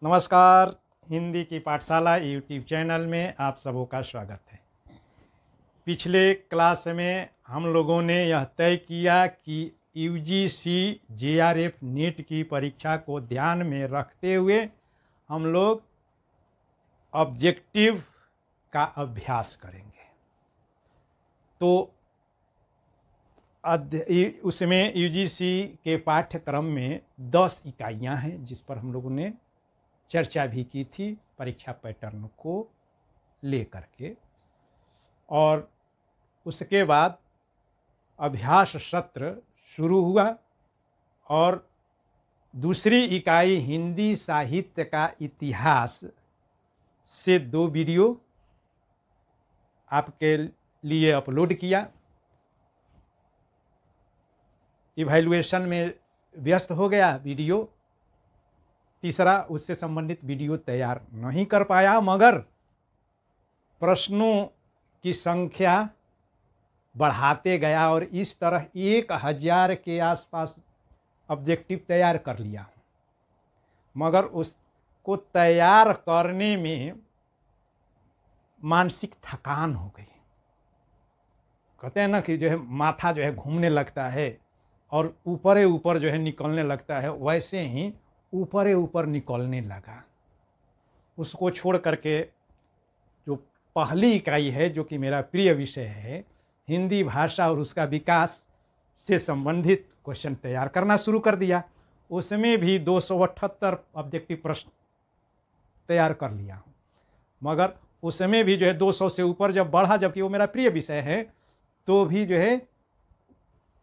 नमस्कार। हिंदी की पाठशाला यूट्यूब चैनल में आप सबों का स्वागत है। पिछले क्लास में हम लोगों ने यह तय किया कि यूजीसी जेआरएफ नीट की परीक्षा को ध्यान में रखते हुए हम लोग ऑब्जेक्टिव का अभ्यास करेंगे। तो उसमें यूजीसी के पाठ्यक्रम में 10 इकाइयां हैं जिस पर हम लोगों ने चर्चा भी की थी परीक्षा पैटर्न को लेकर के। और उसके बाद अभ्यास सत्र शुरू हुआ और दूसरी इकाई हिंदी साहित्य का इतिहास से 2 वीडियो आपके लिए अपलोड किया। इवैल्यूएशन में व्यस्त हो गया वीडियो। तीसरा, उससे संबंधित वीडियो तैयार नहीं कर पाया, मगर प्रश्नों की संख्या बढ़ाते गया और इस तरह 1000 के आसपास ऑब्जेक्टिव तैयार कर लिया। मगर उसको तैयार करने में मानसिक थकान हो गई। कहते हैं ना कि जो है माथा जो है घूमने लगता है और ऊपर ऊपर जो है निकलने लगता है, वैसे ही ऊपर ऊपर निकलने लगा। उसको छोड़ करके जो पहली इकाई है, जो कि मेरा प्रिय विषय है, हिंदी भाषा और उसका विकास से संबंधित क्वेश्चन तैयार करना शुरू कर दिया। उसमें भी 278 ऑब्जेक्टिव प्रश्न तैयार कर लिया, मगर उसमें भी जो है 200 से ऊपर जब बढ़ा, जबकि वो मेरा प्रिय विषय है, तो भी जो है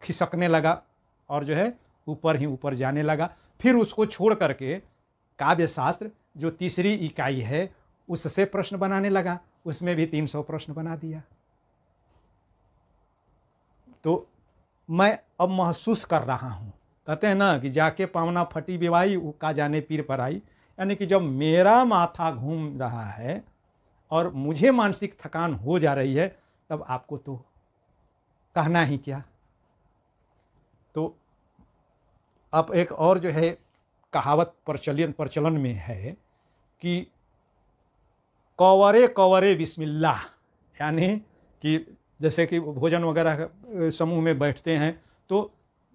खिसकने लगा और जो है ऊपर ही ऊपर जाने लगा। फिर उसको छोड़ करके काव्य शास्त्र, जो तीसरी इकाई है, उससे प्रश्न बनाने लगा। उसमें भी 300 प्रश्न बना दिया। तो मैं अब महसूस कर रहा हूँ, कहते हैं ना कि जाके पावना फटी बिवाई का जाने पीर पर आई। यानी कि जब मेरा माथा घूम रहा है और मुझे मानसिक थकान हो जा रही है, तब आपको तो कहना ही क्या। तो अब एक और जो है कहावत प्रचलन में है कि कवरे कवरे बिस्मिल्लाह, यानी कि जैसे कि भोजन वगैरह समूह में बैठते हैं तो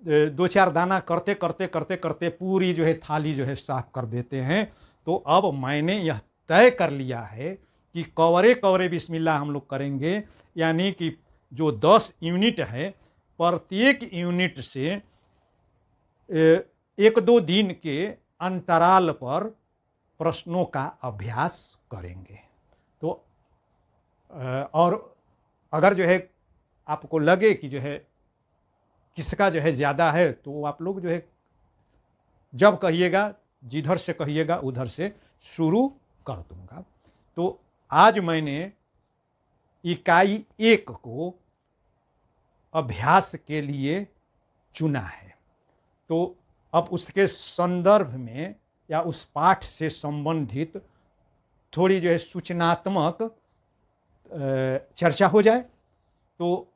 2-4 दाना करते करते करते करते पूरी जो है थाली जो है साफ कर देते हैं। तो अब मैंने यह तय कर लिया है कि कवरे कवरे बिस्मिल्लाह हम लोग करेंगे। यानी कि जो 10 यूनिट है, प्रत्येक यूनिट से 1-2 दिन के अंतराल पर प्रश्नों का अभ्यास करेंगे। तो और अगर जो है आपको लगे कि जो है किसका जो है ज़्यादा है, तो आप लोग जो है जब कहिएगा, जिधर से कहिएगा उधर से शुरू कर दूंगा। तो आज मैंने इकाई 1 को अभ्यास के लिए चुना है। तो अब उसके संदर्भ में या उस पाठ से संबंधित थोड़ी जो है सूचनात्मक चर्चा हो जाए। तो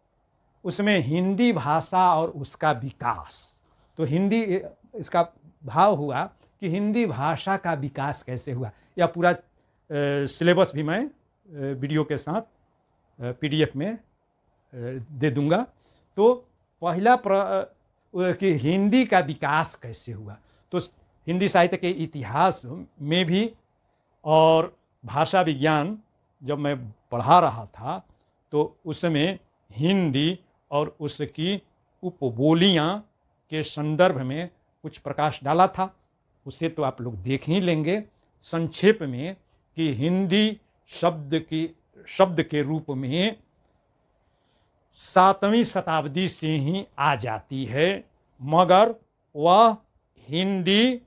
उसमें हिंदी भाषा और उसका विकास, तो हिंदी, इसका भाव हुआ कि हिंदी भाषा का विकास कैसे हुआ। या पूरा सिलेबस भी मैं वीडियो के साथ PDF में दे दूंगा। तो पहला कि हिंदी का विकास कैसे हुआ, तो हिंदी साहित्य के इतिहास में भी और भाषा विज्ञान जब मैं पढ़ा रहा था, तो उसमें हिंदी और उसकी उपबोलियाँ के संदर्भ में कुछ प्रकाश डाला था। उसे तो आप लोग देख ही लेंगे संक्षेप में कि हिंदी शब्द के रूप में 7वीं शताब्दी से ही आ जाती है, मगर वह हिंदी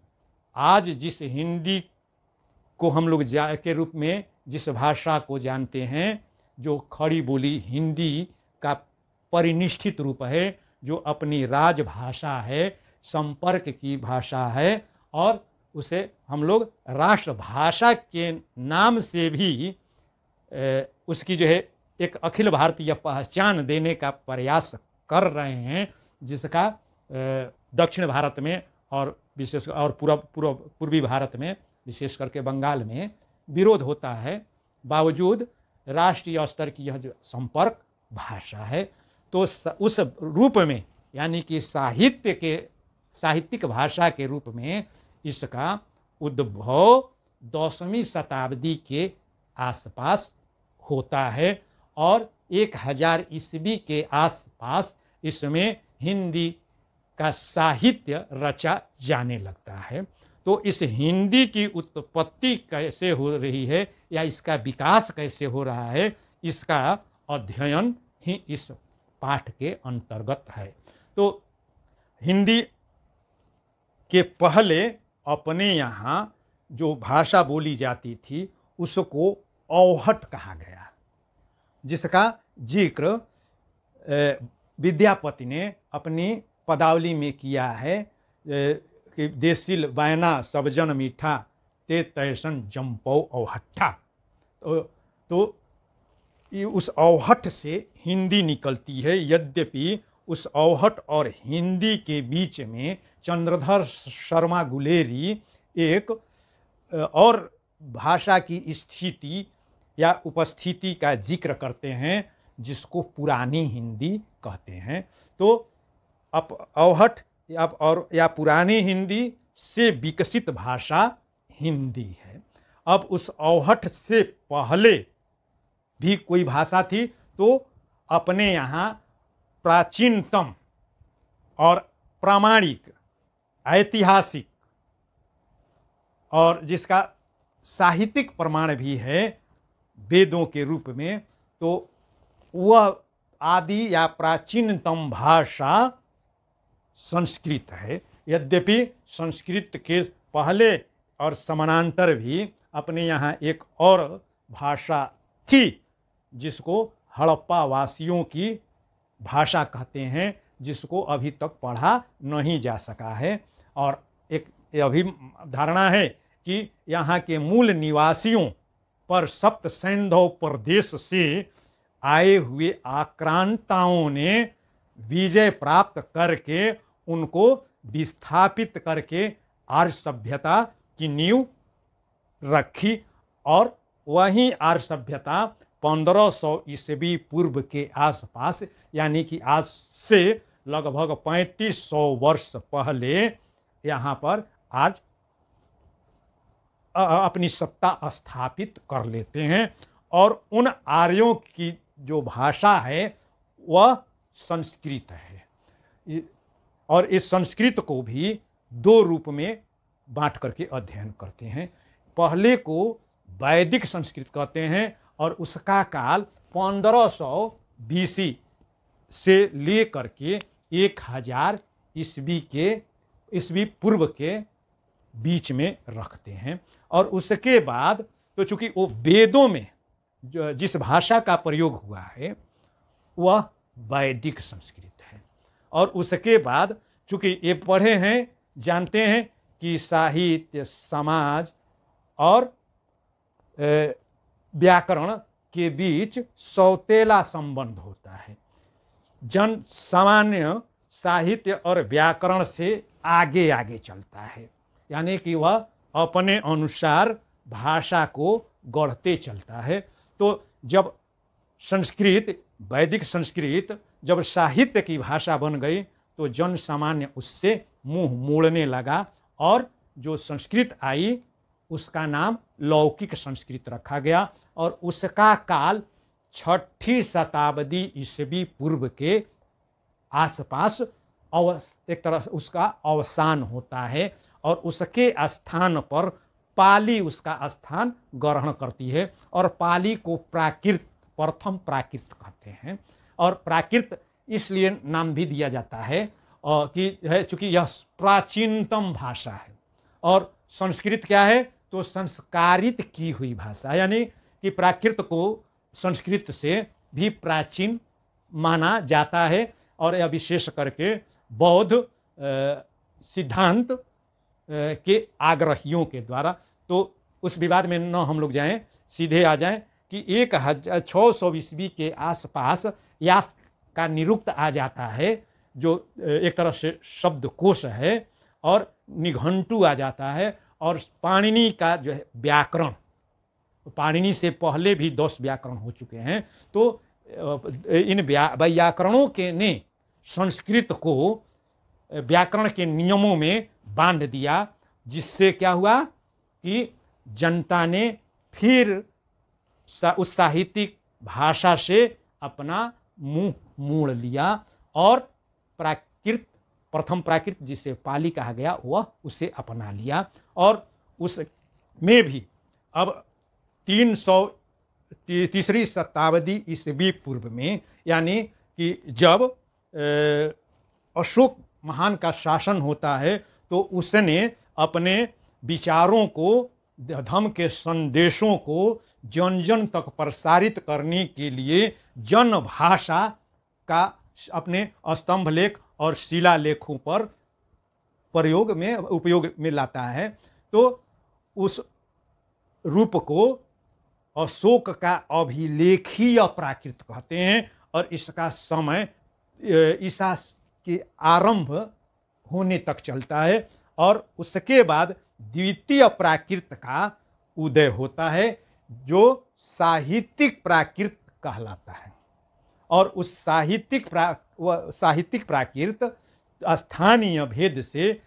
आज जिस हिंदी को हम लोग के रूप में जिस भाषा को जानते हैं, जो खड़ी बोली हिंदी का परिनिष्ठित रूप है, जो अपनी राजभाषा है, संपर्क की भाषा है, और उसे हम लोग राष्ट्रभाषा के नाम से भी उसकी जो है एक अखिल भारतीय पहचान देने का प्रयास कर रहे हैं, जिसका दक्षिण भारत में और विशेष और पूर्वी भारत में विशेष करके बंगाल में विरोध होता है, बावजूद राष्ट्रीय स्तर की यह जो संपर्क भाषा है, तो उस रूप में यानी कि साहित्यिक भाषा के रूप में इसका उद्भव 10वीं शताब्दी के आसपास होता है और 1000 ईस्वी के आसपास इसमें हिंदी का साहित्य रचा जाने लगता है। तो इस हिंदी की उत्पत्ति कैसे हो रही है या इसका विकास कैसे हो रहा है, इसका अध्ययन ही इस पाठ के अंतर्गत है। तो हिंदी के पहले अपने यहाँ जो भाषा बोली जाती थी उसको औहट कहा गया, जिसका जिक्र विद्यापति ने अपनी पदावली में किया है कि देसिल बैना सबजन मीठा ते तैसन जम्पौ औहट्ठा। तो उस औहट से हिंदी निकलती है। यद्यपि उस औहट और हिंदी के बीच में चंद्रधर शर्मा गुलेरी एक और भाषा की स्थिति या उपस्थिति का जिक्र करते हैं जिसको पुरानी हिंदी कहते हैं। तो अब औहट या पुरानी हिंदी से विकसित भाषा हिंदी है। अब उस औहट से पहले भी कोई भाषा थी तो अपने यहाँ प्राचीनतम और प्रामाणिक, ऐतिहासिक और जिसका साहित्यिक प्रमाण भी है वेदों के रूप में, तो वह आदि या प्राचीनतम भाषा संस्कृत है। यद्यपि संस्कृत के पहले और समानांतर भी अपने यहाँ एक और भाषा थी जिसको हड़प्पा वासियों की भाषा कहते हैं, जिसको अभी तक पढ़ा नहीं जा सका है। और एक अभी धारणा है कि यहाँ के मूल निवासियों पर सप्त सैंधव प्रदेश से आए हुए आक्रांताओं ने विजय प्राप्त करके उनको विस्थापित करके आर्य सभ्यता की नींव रखी और वहीं आर्य सभ्यता 1500 ईस्वी पूर्व के आसपास यानी कि आज से लगभग 3500 वर्ष पहले यहाँ पर आज अपनी सत्ता स्थापित कर लेते हैं। और उन आर्यों की जो भाषा है वह संस्कृत है और इस संस्कृत को भी दो रूप में बांट करके अध्ययन करते हैं। पहले को वैदिक संस्कृत कहते हैं और उसका काल 1500 BC से लेकर के 1000 ईस्वी पूर्व के बीच में रखते हैं। और उसके बाद तो चूंकि वो वेदों में जिस भाषा का प्रयोग हुआ है वह वैदिक संस्कृत है। और उसके बाद चूंकि ये पढ़े हैं, जानते हैं कि साहित्य, समाज और व्याकरण के बीच सौतेला संबंध होता है। जन सामान्य साहित्य और व्याकरण से आगे आगे चलता है, यानी कि वह अपने अनुसार भाषा को गढ़ते चलता है। तो जब संस्कृत, वैदिक संस्कृत जब साहित्य की भाषा बन गई तो जन सामान्य उससे मुंह मोड़ने लगा और जो संस्कृत आई उसका नाम लौकिक संस्कृत रखा गया। और उसका काल 6ठी शताब्दी ईस्वी पूर्व के आसपास एक तरह उसका अवसान होता है और उसके स्थान पर पाली उसका स्थान ग्रहण करती है। और पाली को प्राकृत, प्रथम प्राकृत कहते हैं। और प्राकृत इसलिए नाम भी दिया जाता है कि चूंकि यह प्राचीनतम भाषा है। और संस्कृत क्या है, तो संस्कारित की हुई भाषा, यानी कि प्राकृत को संस्कृत से भी प्राचीन माना जाता है। और यह विशेष करके बौद्ध सिद्धांत के आग्रहियों के द्वारा, तो उस विवाद में न हम लोग जाएं, सीधे आ जाएं कि 1600 ईस्वी के आसपास यास का निरुक्त आ जाता है जो एक तरह से शब्दकोश है और निघंटू आ जाता है। और पाणिनि का जो है व्याकरण, पाणिनि से पहले भी 10 व्याकरण हो चुके हैं। तो इन व्याकरणों के ने संस्कृत को व्याकरण के नियमों में बांध दिया, जिससे क्या हुआ कि जनता ने फिर उस साहित्यिक भाषा से अपना मुंह मोड़ लिया और प्राकृत, प्रथम प्राकृत जिसे पाली कहा गया, वह उसे अपना लिया। और उसमें भी अब 330वीं शताब्दी ईस्वी पूर्व में, यानी कि जब अशोक महान का शासन होता है, तो उसने अपने विचारों को, धर्म के संदेशों को जन जन तक प्रसारित करने के लिए जन भाषा का अपने स्तंभ लेख और शिलालेखों पर उपयोग में लाता है। तो उस रूप को अशोक का अभिलेखीय प्राकृत कहते हैं, और इसका समय ईसा के आरंभ होने तक चलता है, और उसके बाद द्वितीय प्राकृत का उदय होता है, जो साहित्यिक प्राकृत कहलाता है। और उस साहित्यिक प्राकृत स्थानीय भेद से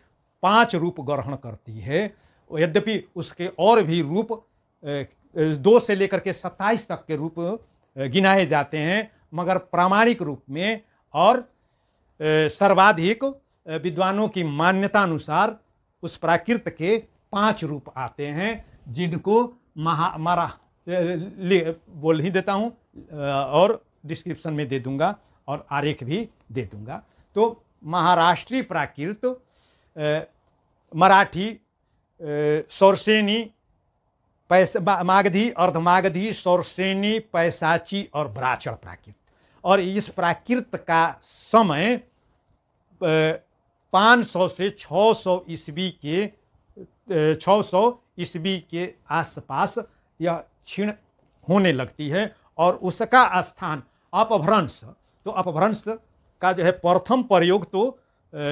5 रूप ग्रहण करती है। यद्यपि उसके और भी रूप 2 से लेकर के 27 तक के रूप गिनाए जाते हैं, मगर प्रामाणिक रूप में और सर्वाधिक विद्वानों की मान्यता अनुसार उस प्राकृत के 5 रूप आते हैं, जिनको बोल ही देता हूँ और डिस्क्रिप्शन में दे दूंगा और आरेख भी दे दूंगा। तो महाराष्ट्री प्राकृत, मराठी सौरसेनी, मागधी, अर्धमागधी, सौरसेनी, पैसाची और ब्राह्मण प्राकृत। और इस प्राकृत का समय 500 से 600 ईस्वी के आसपास यह क्षीण होने लगती है, और उसका स्थान अपभ्रंश। तो अपभ्रंश का जो है प्रथम प्रयोग तो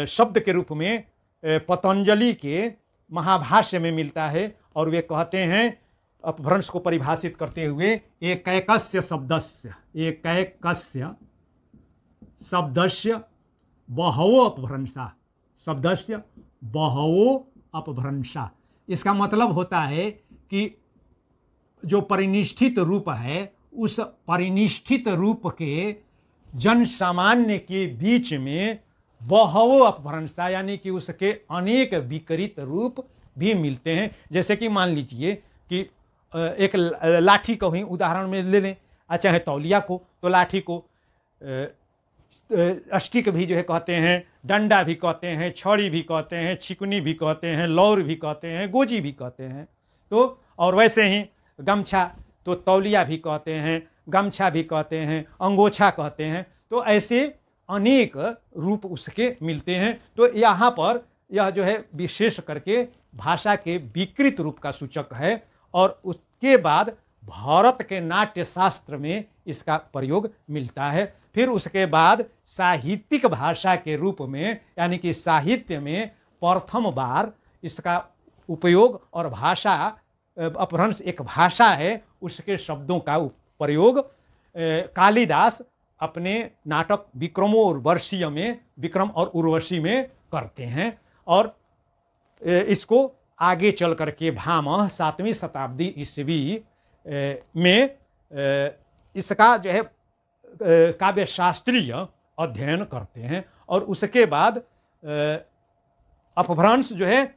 शब्द के रूप में पतंजलि के महाभाष्य में मिलता है, और वे कहते हैं अपभ्रंश को परिभाषित करते हुए, एकैकस्य शब्दस्य बहवो अपभ्रंशा, शब्दस्य बहवो अपभ्रंशा। इसका मतलब होता है कि जो परिनिष्ठित रूप है, उस परिनिष्ठित रूप के जन सामान्य के बीच में बहवो अपभ्रंशा, यानी कि उसके अनेक विकृत रूप भी मिलते हैं। जैसे कि मान लीजिए कि एक लाठी को ही उदाहरण में ले लें, चाहे तौलिया को, तो लाठी को स्टिक भी जो है कहते हैं, डंडा भी कहते हैं, छड़ी भी कहते हैं, छिकनी भी कहते हैं, लौर भी कहते हैं, गोजी भी कहते हैं। तो और वैसे ही गमछा, तो तौलिया भी कहते हैं, गमछा भी कहते हैं, अंगोछा कहते हैं। तो ऐसे अनेक रूप उसके मिलते हैं। तो यहाँ पर यह जो है विशेष करके भाषा के विकृत रूप का सूचक है, और उसके बाद भारत के नाट्य शास्त्र में इसका प्रयोग मिलता है। फिर उसके बाद साहित्यिक भाषा के रूप में, यानी कि साहित्य में प्रथम बार इसका उपयोग, और भाषा अपभ्रंश एक भाषा है, उसके शब्दों का प्रयोग कालिदास अपने नाटक विक्रमोर्वशीय में, विक्रम और उर्वशी में करते हैं। और इसको आगे चल करके भामह 7वीं शताब्दी ईस्वी में इसका जो है काव्यशास्त्रीय अध्ययन करते हैं। और उसके बाद अपभ्रंश जो है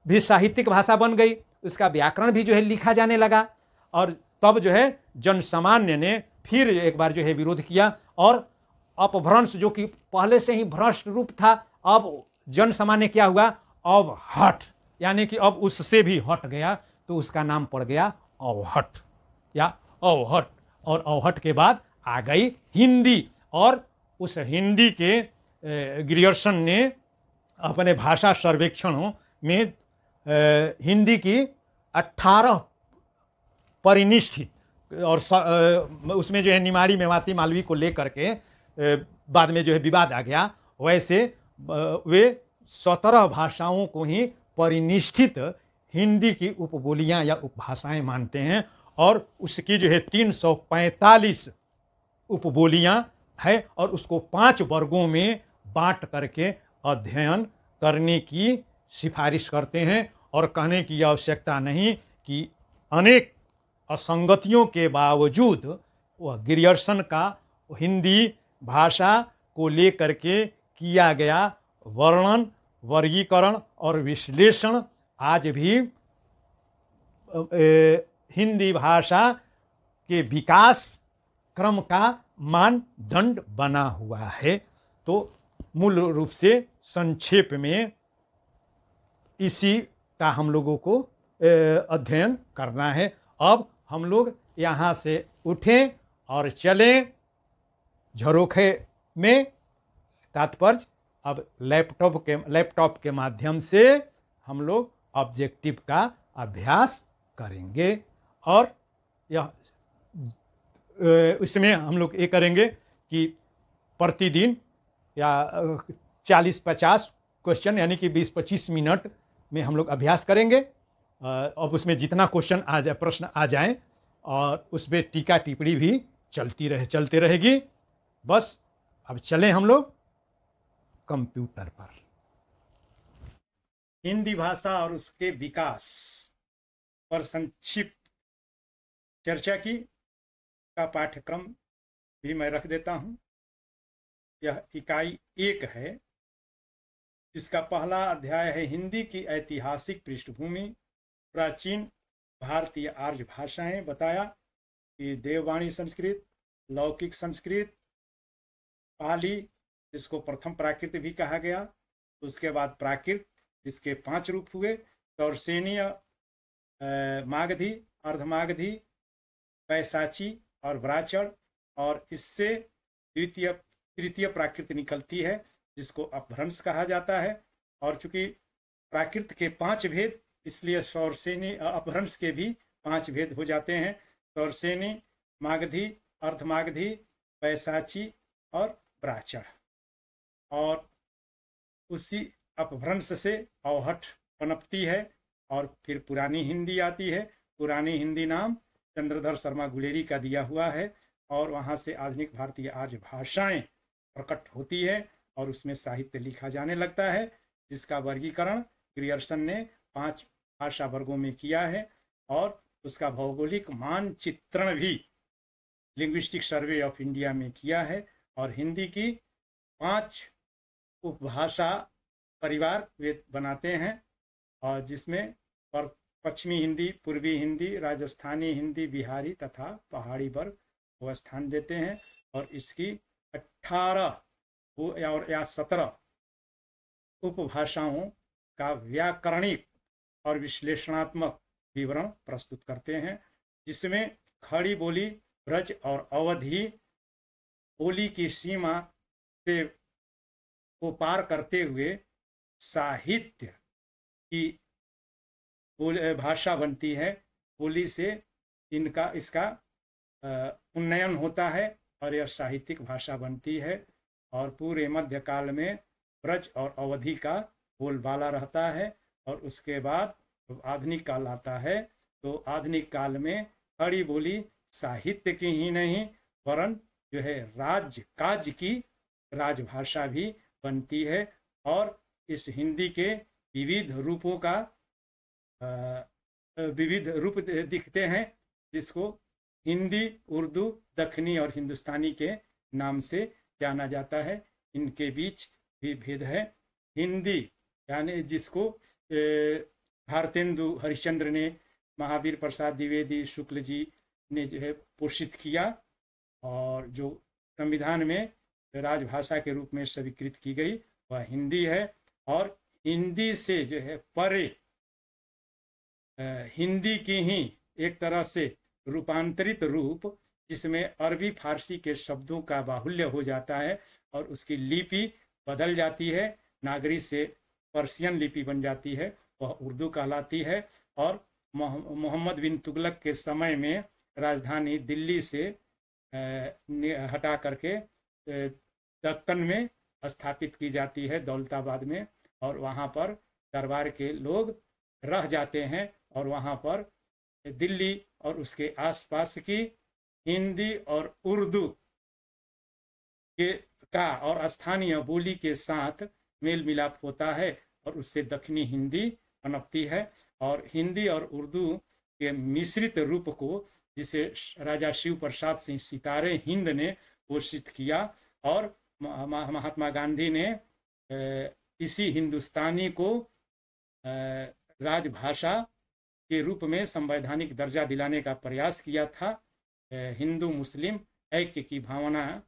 भी साहित्यिक भाषा बन गई, उसका व्याकरण भी जो है लिखा जाने लगा। और तब जो है जन सामान्य ने फिर एक बार जो है विरोध किया, और अपभ्रंश जो कि पहले से ही भ्रष्ट रूप था, अब जन सामान्य क्या हुआ, अब हट, यानी कि अब उससे भी हट गया, तो उसका नाम पड़ गया अवहट या अवहट। और अवहट के बाद आ गई हिंदी, और उस हिंदी के ग्रियर्सन ने अपने भाषा सर्वेक्षणों में हिंदी की 18 परिनिष्ठित, और उसमें जो है निमाड़ी मेवाती मालवी को लेकर के बाद में जो है विवाद आ गया, वैसे वे 17 भाषाओं को ही परिनिष्ठित हिंदी की उपबोलियां या उपभाषाएं मानते हैं, और उसकी जो है 345 उपबोलियां है, और उसको 5 वर्गों में बांट करके अध्ययन करने की सिफारिश करते हैं। और कहने की आवश्यकता नहीं कि अनेक असंगतियों के बावजूद वह ग्रियर्सन का हिंदी भाषा को लेकर के किया गया वर्णन, वर्गीकरण और विश्लेषण आज भी हिंदी भाषा के विकास क्रम का मानदंड बना हुआ है। तो मूल रूप से संक्षेप में इसी का हम लोगों को अध्ययन करना है। अब हम लोग यहाँ से उठें और चलें झरोखे में। तात्पर्य अब लैपटॉप के माध्यम से हम लोग ऑब्जेक्टिव का अभ्यास करेंगे, और यह इसमें हम लोग ये करेंगे कि प्रतिदिन या 40-50 क्वेश्चन यानी कि 20-25 मिनट में हम लोग अभ्यास करेंगे। अब उसमें जितना क्वेश्चन आ जाए, प्रश्न आ जाए, और उस पर टीका टिप्पणी भी चलते रहेगी। बस अब चलें हम लोग कंप्यूटर पर। हिंदी भाषा और उसके विकास पर संक्षिप्त चर्चा की का पाठ्यक्रम भी मैं रख देता हूं। यह इकाई 1 है, जिसका पहला अध्याय है हिंदी की ऐतिहासिक पृष्ठभूमि, प्राचीन भारतीय आर्य भाषाएं। बताया कि देववाणी संस्कृत, लौकिक संस्कृत, पाली जिसको प्रथम प्राकृत भी कहा गया, उसके बाद प्राकृत जिसके 5 रूप हुए, तौरसेनीय, मागधी, अर्धमागधी, पैसाची और ब्राचड़, और इससे तृतीय प्राकृत निकलती है जिसको अपभ्रंश कहा जाता है। और चूंकि प्राकृत के 5 भेद, इसलिए सौरसेनी अपभ्रंश के भी 5 भेद हो जाते हैं। सौरसेनी, मागधी, अर्धमागधी, पैसाची और ब्राचड़। और उसी अपभ्रंश से अवहट पनपती है, और फिर पुरानी हिंदी आती है। पुरानी हिंदी नाम चंद्रधर शर्मा गुलेरी का दिया हुआ है, और वहाँ से आधुनिक भारतीय आर्य भाषाएं प्रकट होती है, और उसमें साहित्य लिखा जाने लगता है, जिसका वर्गीकरण ग्रियर्सन ने 5 भाषा वर्गों में किया है। और उसका भौगोलिक मानचित्रण भी लिंग्विस्टिक सर्वे ऑफ इंडिया में किया है। और हिंदी की 5 उपभाषा परिवार वे बनाते हैं, और जिसमें पश्चिमी हिंदी, पूर्वी हिंदी, राजस्थानी हिंदी, बिहारी तथा पहाड़ी वर्ग वो स्थान देते हैं। और इसकी 18 या 17 उपभाषाओं का व्याकरणिक और विश्लेषणात्मक विवरण प्रस्तुत करते हैं, जिसमें खड़ी बोली, ब्रज और अवधी बोली की सीमा से को पार करते हुए साहित्य की भाषा बनती है। बोली से इसका उन्नयन होता है, और यह साहित्यिक भाषा बनती है। और पूरे मध्यकाल में ब्रज और अवधी का बोलबाला रहता है, और उसके बाद आधुनिक काल आता है। तो आधुनिक काल में खड़ी बोली साहित्य की ही नहीं, वरन जो है काज की राजभाषा भी बनती है। और इस हिंदी के विविध रूपों का विविध रूप दिखते हैं, जिसको हिंदी, उर्दू, दक्षिणी और हिंदुस्तानी के नाम से जाना जाता है। इनके बीच भी भेद है। हिंदी यानी जिसको भारतेंदु हरिश्चंद्र ने, महावीर प्रसाद द्विवेदी शुक्ल जी ने जो है पोषित किया, और जो संविधान में राजभाषा के रूप में स्वीकृत की गई वह हिंदी है। और हिंदी से जो है परे हिंदी की ही एक तरह से रूपांतरित रूप, जिसमें अरबी फारसी के शब्दों का बाहुल्य हो जाता है, और उसकी लिपि बदल जाती है, नागरी से पर्शियन लिपि बन जाती है, वह उर्दू कहलाती है। और मोहम्मद बिन तुगलक के समय में राजधानी दिल्ली से हटा करके दक्कन में स्थापित की जाती है, दौलताबाद में। और वहाँ पर दरबार के लोग रह जाते हैं और वहाँ पर दिल्ली और उसके आसपास की हिंदी और उर्दू के का और स्थानीय बोली के साथ मेल मिलाप होता है और उससे दक्षिणी हिंदी पनपती है। और हिंदी और उर्दू के मिश्रित रूप को जिसे राजा शिव प्रसाद सिंह सितारे हिंद ने पोषित किया और महात्मा गांधी ने इसी हिंदुस्तानी को राजभाषा के रूप में संवैधानिक दर्जा दिलाने का प्रयास किया था। हिंदू मुस्लिम ऐक्य की भावना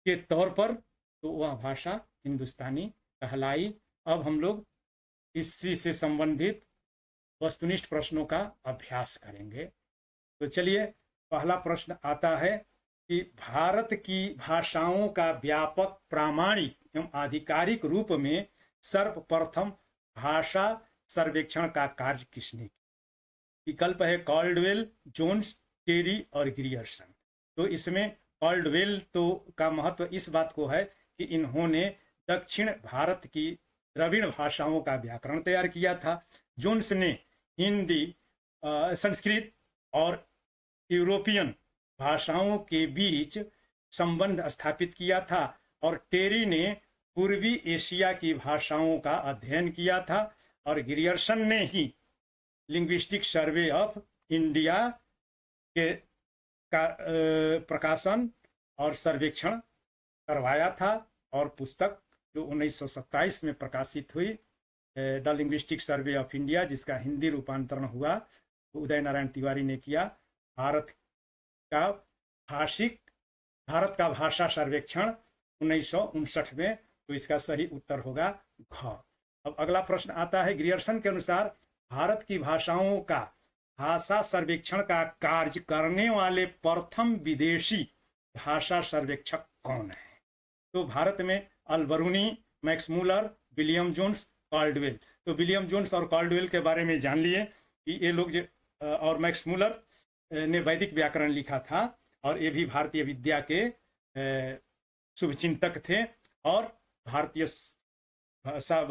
के तौर पर तो वह भाषा हिंदुस्तानी कहलाई। अब हम लोग इसी से संबंधित वस्तुनिष्ठ प्रश्नों का अभ्यास करेंगे। तो चलिए, पहला प्रश्न आता है कि भारत की भाषाओं का व्यापक प्रामाणिक एवं आधिकारिक रूप में सर्वप्रथम भाषा सर्वेक्षण का कार्य किसने किया? विकल्प है कॉल्डवेल, जोन्स, टेरी और ग्रियर्सन। तो इसमें कॉल्डवेल तो का महत्व इस बात को है कि इन्होंने दक्षिण भारत की द्रविड़ भाषाओं का व्याकरण तैयार किया था। जोन्स ने हिंदी, संस्कृत और यूरोपियन भाषाओं के बीच संबंध स्थापित किया था और टेरी ने पूर्वी एशिया की भाषाओं का अध्ययन किया था और ग्रियर्सन ने ही लिंग्विस्टिक सर्वे ऑफ इंडिया के का प्रकाशन और सर्वेक्षण करवाया था और पुस्तक जो 1927 में प्रकाशित हुई the linguistic survey of India, जिसका हिंदी रूपांतरण हुआ, उदय नारायण तिवारी ने किया। भारत का भाषा सर्वेक्षण 1959 में। तो इसका सही उत्तर होगा घ। अब अगला प्रश्न आता है, ग्रियर्सन के अनुसार भारत की भाषाओं का भाषा सर्वेक्षण का कार्य करने वाले प्रथम विदेशी भाषा सर्वेक्षक कौन है? तो भारत में Alberuni, Max Muller, William Jones, Caldwell. तो विलियम जोन्स और कॉल्डवेल के बारे में जान लिए कि ये लोग और मैक्समूलर ने वैदिक व्याकरण लिखा था और ये भी भारतीय विद्या के शुभचिंतक थे और भारतीय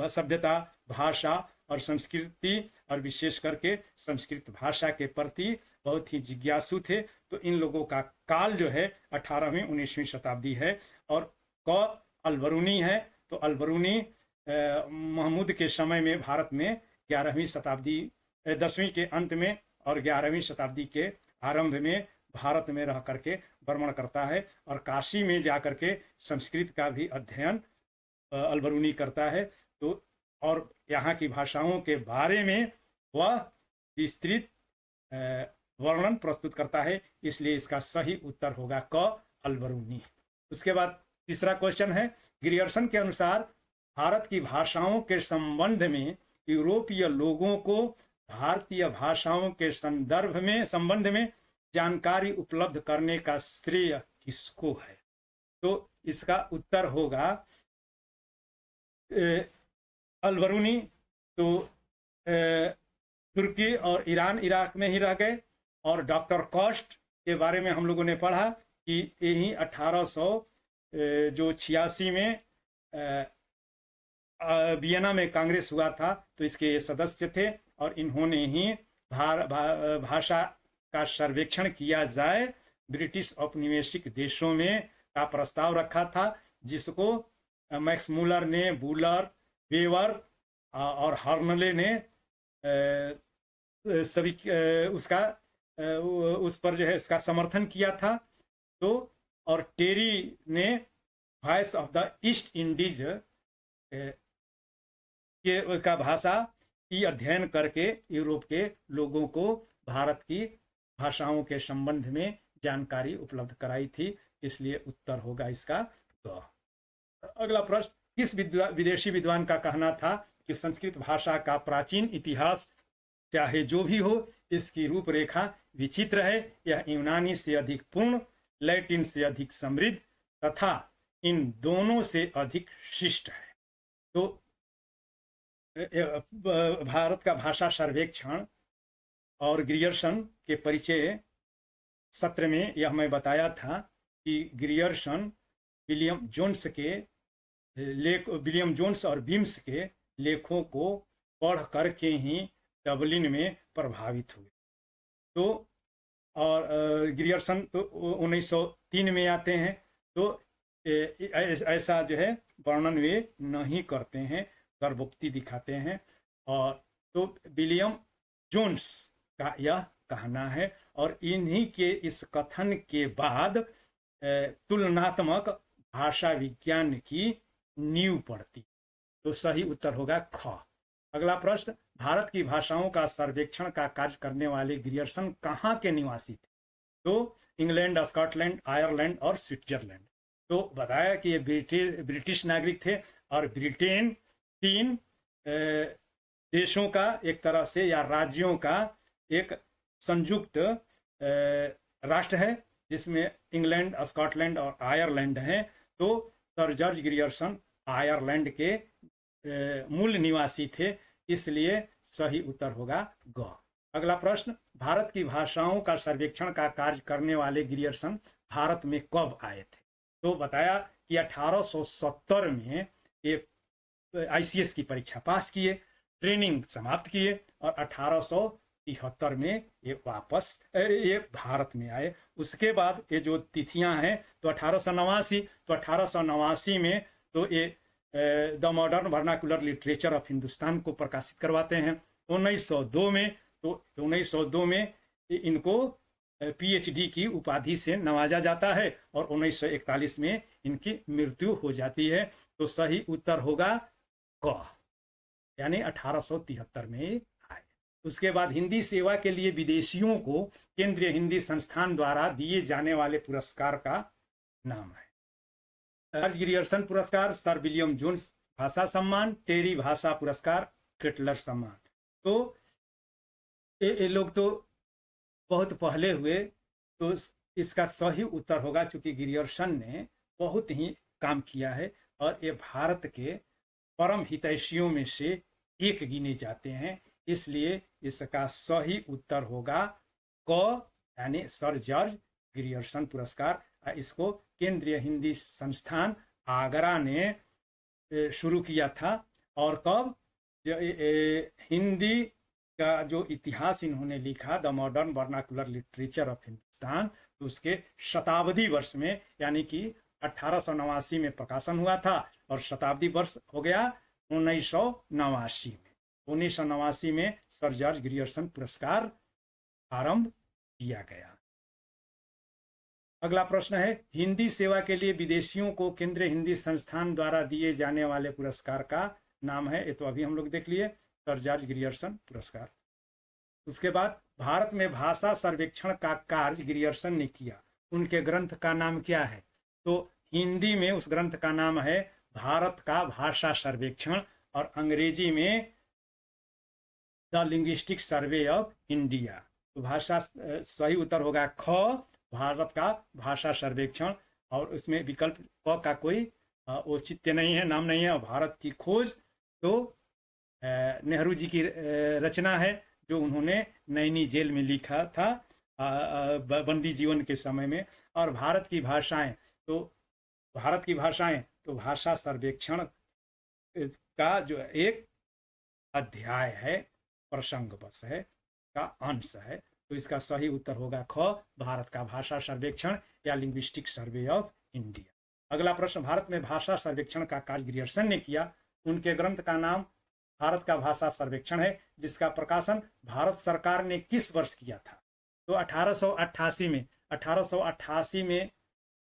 सभ्यता, भाषा और संस्कृति और विशेष करके संस्कृत भाषा के प्रति बहुत ही जिज्ञासु थे। तो इन लोगों का काल जो है 18वीं 19वीं शताब्दी है। और क अलबरूनी है, तो अलबरूनी महमूद के समय में भारत में 11वीं शताब्दी, 10वीं के अंत में और 11वीं शताब्दी के आरंभ में भारत में रह करके भ्रमण करता है और काशी में जाकर के संस्कृत का भी अध्ययन अलबरूनी करता है। तो और यहाँ की भाषाओं के बारे में वह विस्तृत वर्णन प्रस्तुत करता है, इसलिए इसका सही उत्तर होगा क, अलबरूनी। उसके बाद तीसरा क्वेश्चन है, ग्रियर्सन के अनुसार भारत की भाषाओं के संबंध में यूरोपीय लोगों को भारतीय भाषाओं के संबंध में जानकारी उपलब्ध करने का श्रेय किसको है? तो इसका उत्तर होगा अलबरूनी। तो तुर्की और ईरान, इराक में ही रह गए। और डॉक्टर कॉस्ट के बारे में हम लोगों ने पढ़ा कि यही 1886 में वियना में कांग्रेस हुआ था, तो इसके ये सदस्य थे और इन्होंने ही भाषा का सर्वेक्षण किया जाए ब्रिटिश औपनिवेशिक देशों में का प्रस्ताव रखा था, जिसको मैक्समूलर ने, बूलर, वेवर और हॉर्नले ने सभी उस पर जो है इसका समर्थन किया था। तो और टेरी ने voice of the east Indies का भाषा की अध्ययन करके यूरोप के लोगों को भारत की भाषाओं के संबंध में जानकारी उपलब्ध कराई थी, इसलिए उत्तर होगा इसका ग। अगला प्रश्न, किस विदेशी विद्वान का कहना था कि संस्कृत भाषा का प्राचीन इतिहास चाहे जो भी हो, इसकी रूपरेखा विचित्र है, यह यूनानी से अधिक पूर्ण, लैटिन से अधिक समृद्ध तथा इन दोनों से अधिक शिष्ट है। तो भारत का भाषा सर्वेक्षण और ग्रियर्सन के परिचय सत्र में यह मैं बताया था कि ग्रियर्सन विलियम जोन्स और बीम्स के लेखों को पढ़ करके ही डबलिन में प्रभावित हुए। तो और ग्रियर्सन तो 1903 में आते हैं। तो ऐसा जो है वर्णन वे नहीं करते हैं, गर्भोक्ति दिखाते हैं। और तो विलियम जोन्स का यह कहना है, और इन्हीं के इस कथन के बाद तुलनात्मक भाषा विज्ञान की नींव पड़ती। तो सही उत्तर होगा ख। अगला प्रश्न, भारत की भाषाओं का सर्वेक्षण का कार्य करने वाले ग्रियर्सन कहाँ के निवासी थे? तो इंग्लैंड, स्कॉटलैंड, आयरलैंड और स्विट्जरलैंड। तो बताया कि ये ब्रिटिश नागरिक थे, और ब्रिटेन 3 देशों का एक तरह से या राज्यों का एक संयुक्त राष्ट्र है, जिसमें इंग्लैंड, स्कॉटलैंड और आयरलैंड हैं। तो सर जॉर्ज ग्रियर्सन आयरलैंड के मूल निवासी थे, इसलिए सही उत्तर होगा ग। अगला प्रश्न, भारत की भाषाओं का सर्वेक्षण का कार्य करने वाले ग्रियर्सन भारत में कब आए थे? तो बताया कि 1870 में एक आईसीएस की परीक्षा पास किए, ट्रेनिंग समाप्त किए, और 1873 में ये वापस ये भारत में आए। उसके बाद ये जो तिथियां हैं, तो 1889, तो 1889 में तो ये the modern vernacular literature of Hindustan को प्रकाशित करवाते हैं। 1902 में, तो 1902 में इनको पीएचडी की उपाधि से नवाजा जाता है, और 1941 में इनकी मृत्यु हो जाती है। तो सही उत्तर होगा क, यानी 1873 में आए। उसके बाद हिंदी सेवा के लिए विदेशियों को केंद्रीय हिंदी संस्थान द्वारा दिए जाने वाले पुरस्कार का नाम है। जॉर्ज ग्रियर्सन पुरस्कार, सर विलियम जोन्स भाषा सम्मान, टेरी भाषा पुरस्कार, केटलर सम्मान। तो ये लोग तो बहुत पहले हुए। तो इसका सही उत्तर होगा, क्योंकि ग्रियर्सन ने बहुत ही काम किया है, और ये भारत के परम हितैषियों में से एक गिने जाते हैं, इसलिए इसका सही उत्तर होगा क, यानी सर जॉर्ज ग्रियर्सन पुरस्कार। इसको केंद्रीय हिंदी संस्थान आगरा ने शुरू किया था। और कब? हिंदी का जो इतिहास इन्होंने लिखा, the modern vernacular literature of Hindustan, तो उसके शताब्दी वर्ष में, यानी कि 1889 में प्रकाशन हुआ था, और शताब्दी वर्ष हो गया 1989 में। 1989 में सर जॉर्ज ग्रियर्सन पुरस्कार आरंभ किया गया। अगला प्रश्न है, हिंदी सेवा के लिए विदेशियों को केंद्रीय हिंदी संस्थान द्वारा दिए जाने वाले पुरस्कार का नाम है। ये तो अभी हम लोग देख लिए, सर जॉर्ज ग्रियर्सन पुरस्कार। उसके बाद भारत में भाषा सर्वेक्षण का कार्य ग्रियर्सन ने किया, उनके ग्रंथ का नाम क्या है? तो हिंदी में उस ग्रंथ का नाम है भारत का भाषा सर्वेक्षण, और अंग्रेजी में the linguistic survey of India. तो भाषा सही उत्तर होगा ख, भारत का भाषा सर्वेक्षण। और उसमें विकल्प क का कोई औचित्य नहीं है, नाम नहीं है। और भारत की खोज तो नेहरू जी की रचना है, जो उन्होंने नैनी जेल में लिखा था बंदी जीवन के समय में। और भारत की भाषाएं, तो भाषा सर्वेक्षण का जो एक अध्याय है, प्रसंग बस है, का अंश है। तो इसका सही उत्तर होगा ख, भारत का भाषा सर्वेक्षण या लिंग्विस्टिक सर्वे ऑफ इंडिया। अगला प्रश्न, भारत में भाषा सर्वेक्षण का कार्य ग्रियर्सन ने किया, उनके ग्रंथ का नाम भारत का भाषा सर्वेक्षण है, जिसका प्रकाशन भारत सरकार ने किस वर्ष किया था? तो 1888 में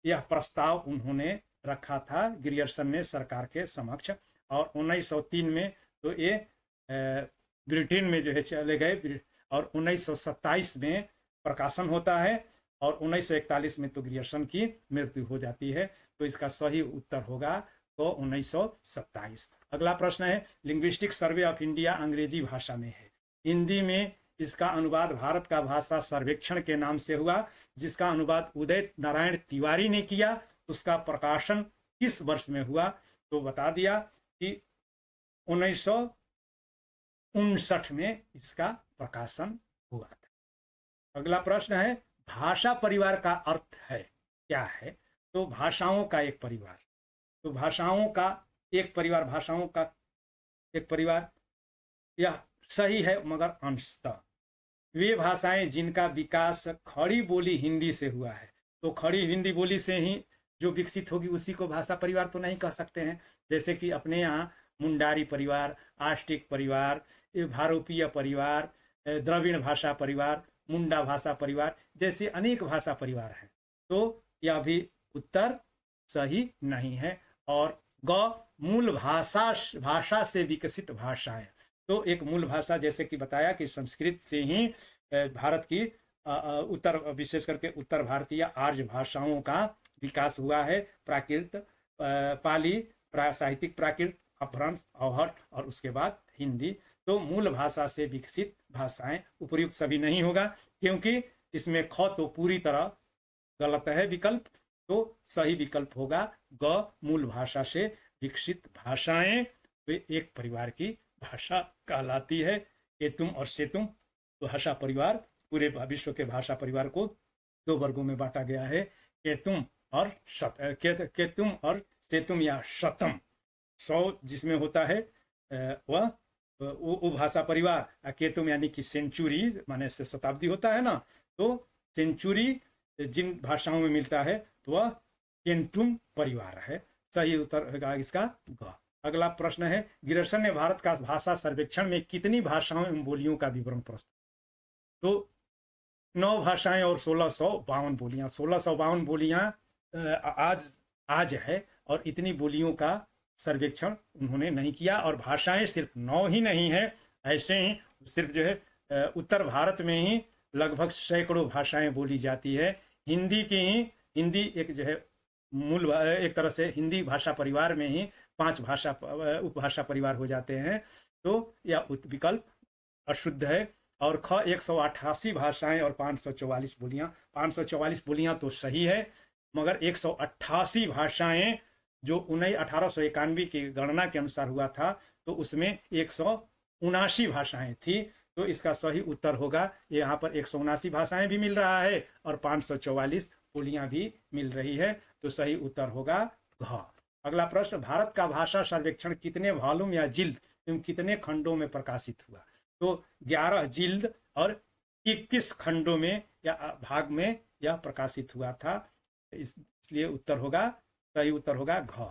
यह प्रस्ताव उन्होंने रखा था ग्रियर्सन ने सरकार के समक्ष। और 1903 में तो ये ब्रिटेन में जो है चले गए, और 1927 में प्रकाशन होता है, और 1941 में तो ग्रियर्सन की मृत्यु हो जाती है। तो इसका सही उत्तर होगा तो 1927। अगला प्रश्न है, लिंग्विस्टिक सर्वे ऑफ इंडिया अंग्रेजी भाषा में है, हिंदी में इसका अनुवाद भारत का भाषा सर्वेक्षण के नाम से हुआ, जिसका अनुवाद उदित नारायण तिवारी ने किया। उसका प्रकाशन किस वर्ष में हुआ? तो बता दिया कि 1959 में इसका प्रकाशन हुआ था। अगला प्रश्न है, भाषा परिवार का अर्थ है क्या है? तो भाषाओं का एक परिवार, तो भाषाओं का एक परिवार, भाषाओं का एक परिवार यह सही है मगर अंशतः। वे भाषाएं जिनका विकास खड़ी बोली हिंदी से हुआ है, तो खड़ी हिंदी बोली से ही जो विकसित होगी उसी को भाषा परिवार तो नहीं कह सकते हैं। जैसे कि अपने यहाँ मुंडारी परिवार, आष्टिक परिवार, भारोपीय परिवार, द्रविड़ भाषा परिवार, मुंडा भाषा परिवार जैसे अनेक भाषा परिवार हैं। तो यह भी उत्तर सही नहीं है। और ग मूल भाषा से विकसित भाषाएं, तो एक मूल भाषा जैसे कि बताया कि संस्कृत से ही भारत की उत्तर विशेष करके उत्तर भारतीय आर्य भाषाओं का विकास हुआ है। प्राकृत, पाली, साहित्यिक प्राकृत, अपभ्रंश, अवहट और उसके बाद हिंदी। तो मूल भाषा से विकसित भाषाएं उपर्युक्त सभी नहीं होगा, क्योंकि इसमें ख तो पूरी तरह गलत है विकल्प। तो सही विकल्प होगा ग मूल भाषा से विकसित भाषाएं वे एक परिवार की भाषा कहलाती है। केतुम और सेतुम भाषा परिवार, पूरे विश्व के भाषा परिवार को दो वर्गों में बांटा गया है, केतुम और केतुम और सेतुम या शतम। 100 जिसमें होता है वह वो भाषा परिवार, केतुम यानी कि सेंचुरी माने से शताब्दी होता है ना, तो सेंचुरी जिन भाषाओं में मिलता है तो वह केंटुम परिवार है। सही उत्तर होगा इसका ग। अगला प्रश्न है, गिरसन ने भारत का भाषा सर्वेक्षण में कितनी भाषाओं एवं बोलियों का विवरण प्रस्तुत? तो 9 भाषाएं और 1652 बोलियां। 1652 बोलियां आज है, और इतनी बोलियों का सर्वेक्षण उन्होंने नहीं किया। और भाषाएं सिर्फ 9 ही नहीं है, ऐसे ही सिर्फ जो है उत्तर भारत में ही लगभग सैकड़ों भाषाएं बोली जाती है। हिंदी एक जो है मूल एक तरह से हिंदी भाषा परिवार में ही 5 भाषा उपभाषा परिवार हो जाते हैं। तो यह विकल्प अशुद्ध है। और ख 188 भाषाएं और 544 बोलियां। 544 बोलियां तो सही है, मगर 188 भाषाएं जो 1891 की गणना के अनुसार हुआ था, तो उसमें 179 भाषाएं थी। तो इसका सही उत्तर होगा, यहाँ पर 179 भाषाएं भी मिल रहा है और 544 बोलियां भी मिल रही है। तो सही उत्तर होगा घ। अगला प्रश्न, भारत का भाषा सर्वेक्षण कितने वॉल्यूम या जिल्द एवं कितने खंडों में प्रकाशित हुआ? तो 11 जिल्द और 21 खंडों में या भाग में यह प्रकाशित हुआ था। इसलिए उत्तर होगा, सही उत्तर होगा घ।